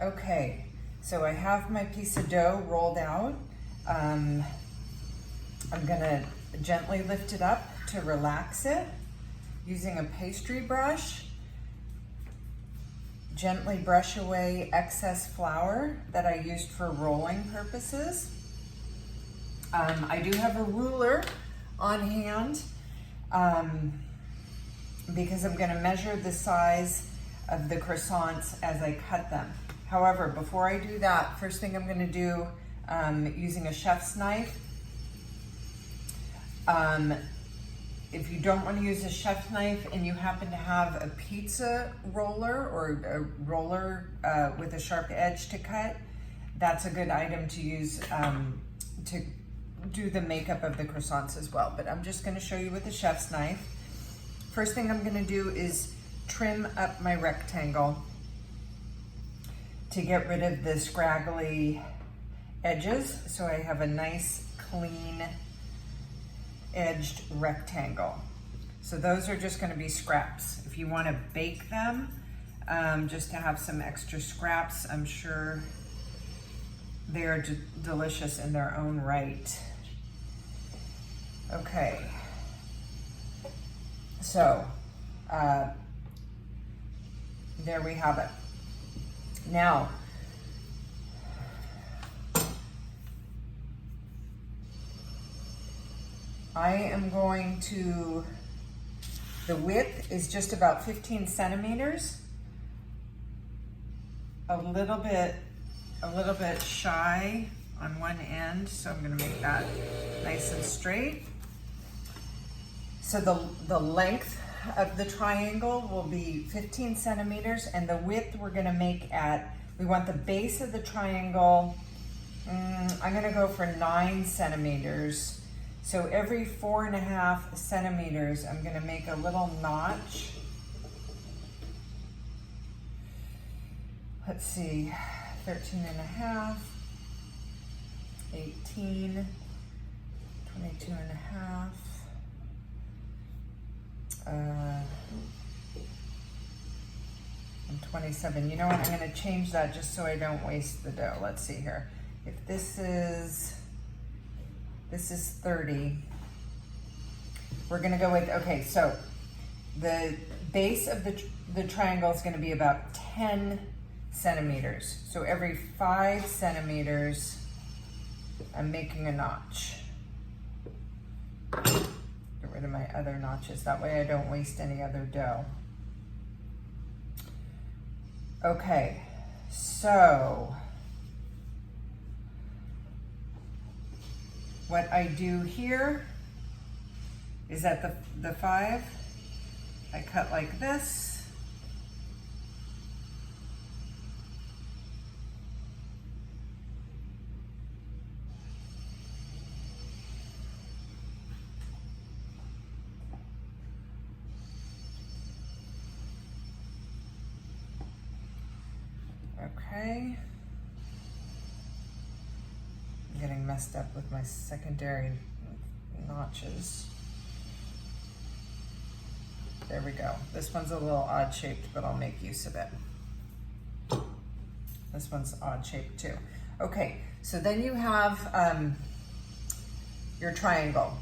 Okay, so I have my piece of dough rolled out. I'm gonna gently lift it up to relax it using a pastry brush. Gently brush away excess flour that I used for rolling purposes. I do have a ruler on hand because I'm gonna measure the size of the croissants as I cut them. However, before I do that, first thing I'm gonna do, using a chef's knife. If you don't want to use a chef's knife and you happen to have a pizza roller or a roller with a sharp edge to cut, that's a good item to use to do the makeup of the croissants as well. But I'm just going to show you with a chef's knife. First thing I'm going to do is trim up my rectangle to get rid of the scraggly edges, so I have a nice clean edged rectangle. So those are just going to be scraps. If you want to bake them, just to have some extra scraps, I'm sure they are delicious in their own right. Okay, so there we have it. Now, I am going to, the width is just about 15 centimeters, a little bit shy on one end, so I'm gonna make that nice and straight. So the length of the triangle will be 15 centimeters, and the width we're gonna make at, we want the base of the triangle, I'm gonna go for 9 centimeters. So every 4.5 centimeters, I'm gonna make a little notch. Let's see, 13.5, 18, 22.5, and 27. You know what, I'm gonna change that just so I don't waste the dough. Let's see here. If this is 30. We're gonna go with, okay, so the base of the triangle is gonna be about 10 centimeters. So every 5 centimeters, I'm making a notch. Get rid of my other notches. That way I don't waste any other dough. Okay, so what I do here is at the 5, I cut like this. Okay. Getting messed up with my secondary notches. There we go. This one's a little odd shaped, but I'll make use of it. This one's odd shaped too. Okay, so then you have your triangle.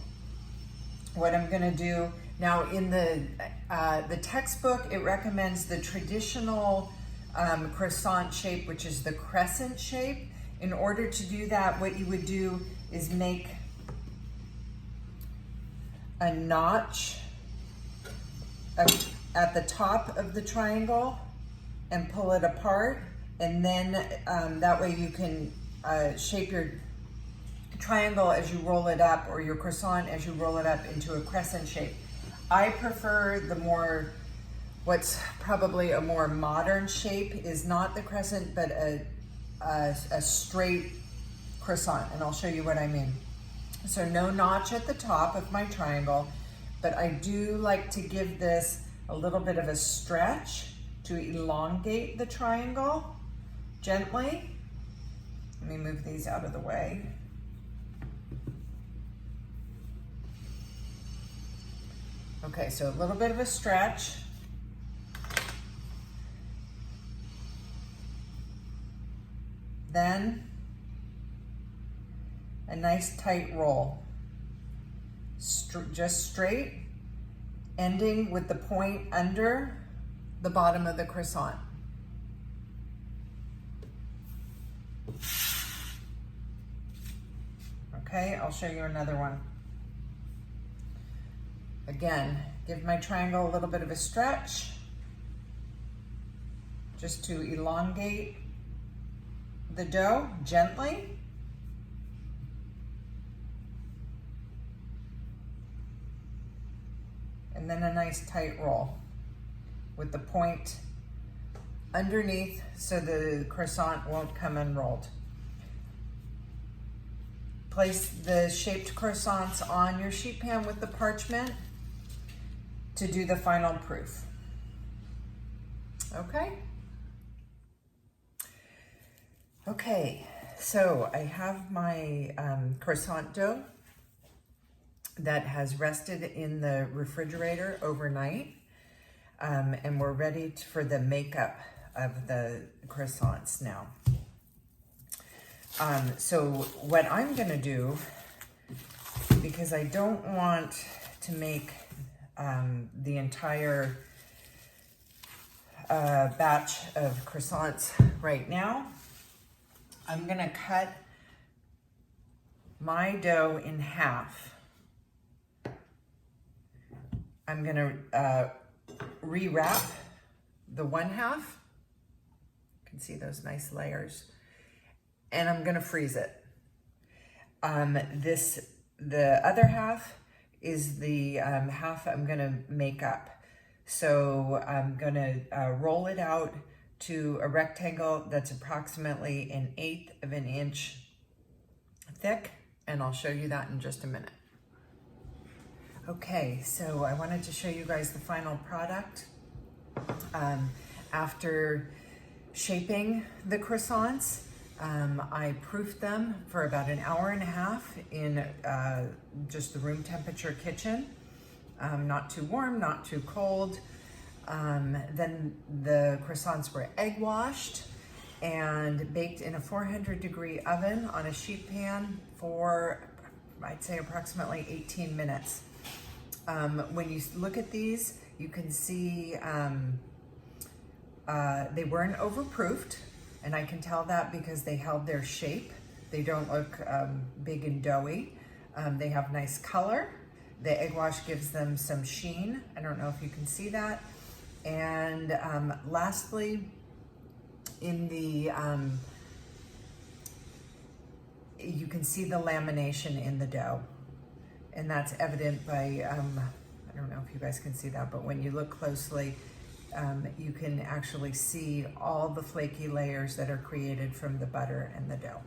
What I'm gonna do now, in the textbook, it recommends the traditional croissant shape, which is the crescent shape. In order to do that, what you would do is make a notch at the top of the triangle and pull it apart, and then that way you can shape your triangle as you roll it up, or your croissant as you roll it up into a crescent shape. I prefer the more, what's probably a more modern shape is not the crescent, but a straight croissant, and I'll show you what I mean. So no notch at the top of my triangle, but I do like to give this a little bit of a stretch to elongate the triangle gently. Let me move these out of the way. Okay, so a little bit of a stretch. then a nice tight roll, just straight, ending with the point under the bottom of the croissant. Okay, I'll show you another one. Again, give my triangle a little bit of a stretch, just to elongate the dough gently. And then a nice tight roll with the point underneath so the croissant won't come unrolled. Place the shaped croissants on your sheet pan with the parchment to do the final proof. Okay? Okay, so I have my croissant dough that has rested in the refrigerator overnight, and we're ready for the makeup of the croissants now. So what I'm gonna do, because I don't want to make the entire batch of croissants right now, I'm gonna cut my dough in half. I'm gonna rewrap the one half. You can see those nice layers. And I'm gonna freeze it. The other half is the half I'm gonna make up. So I'm gonna roll it out to a rectangle that's approximately 1/8 of an inch thick, and I'll show you that in just a minute. Okay, so I wanted to show you guys the final product. After shaping the croissants, I proofed them for about 1.5 hours in just the room temperature kitchen. Not too warm, not too cold. Then the croissants were egg washed and baked in a 400-degree oven on a sheet pan for, I'd say, approximately 18 minutes. When you look at these, you can see they weren't overproofed, and I can tell that because they held their shape. They don't look big and doughy. They have nice color. The egg wash gives them some sheen. I don't know if you can see that. And lastly, in the, you can see the lamination in the dough. And that's evident by, I don't know if you guys can see that, but when you look closely, you can actually see all the flaky layers that are created from the butter and the dough.